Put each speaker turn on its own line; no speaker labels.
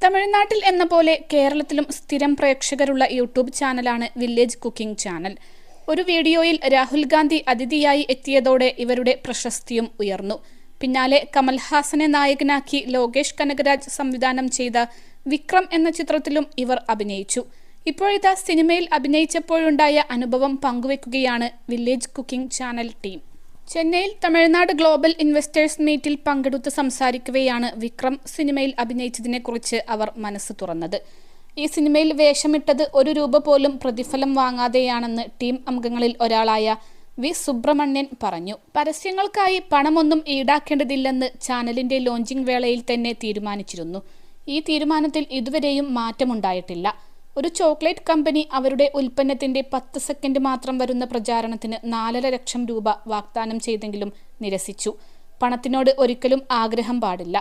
തമിഴ്നാട്ടിൽ എന്ന പോലെ കേരളത്തിലും സ്ഥിരം പ്രേക്ഷകരുള്ള യൂട്യൂബ് ചാനലാണ് വില്ലേജ് കുക്കിംഗ് ചാനൽ. ഒരു വീഡിയോയിൽ രാഹുൽ ഗാന്ധി അതിഥിയായി എത്തിയതോടെ ഇവരുടെ പ്രശസ്തിയും ഉയർന്നു. പിന്നാലെ കമൽഹാസനെ നായകനാക്കി ലോകേഷ് കനകരാജ് സംവിധാനം ചെയ്ത വിക്രം എന്ന ചിത്രത്തിലും ഇവർ അഭിനയിച്ചു. ഇപ്പോഴിതാ സിനിമയിൽ അഭിനയിച്ചപ്പോഴുണ്ടായ അനുഭവം പങ്കുവെക്കുകയാണ് വില്ലേജ് കുക്കിംഗ് ചാനൽ ടീം. ചെന്നൈയിൽ തമിഴ്നാട് ഗ്ലോബൽ ഇൻവെസ്റ്റേഴ്സ് മീറ്റിൽ പങ്കെടുത്ത് സംസാരിക്കവെയാണ് വിക്രം സിനിമയിൽ അഭിനയിച്ചതിനെക്കുറിച്ച് അവർ മനസ്സ് തുറന്നത്. ഈ സിനിമയിൽ വേഷമിട്ടത് ₹1 പോലും പ്രതിഫലം വാങ്ങാതെയാണെന്ന് ടീം അംഗങ്ങളിൽ ഒരാളായ വി സുബ്രഹ്മണ്യൻ പറഞ്ഞു. പരസ്യങ്ങൾക്കായി പണമൊന്നും ഈടാക്കേണ്ടതില്ലെന്ന് ചാനലിന്റെ ലോഞ്ചിങ് വേളയിൽ തന്നെ തീരുമാനിച്ചിരുന്നു. ഈ തീരുമാനത്തിൽ ഇതുവരെയും മാറ്റമുണ്ടായിട്ടില്ല. ഒരു ചോക്ലേറ്റ് കമ്പനി അവരുടെ ഉൽപ്പന്നത്തിന്റെ 10 സെക്കൻഡ് മാത്രം വരുന്ന പ്രചാരണത്തിന് ₹4.5 ലക്ഷം വാഗ്ദാനം ചെയ്തെങ്കിലും നിരസിച്ചു. പണത്തിനോട് ഒരിക്കലും ആഗ്രഹം പാടില്ല.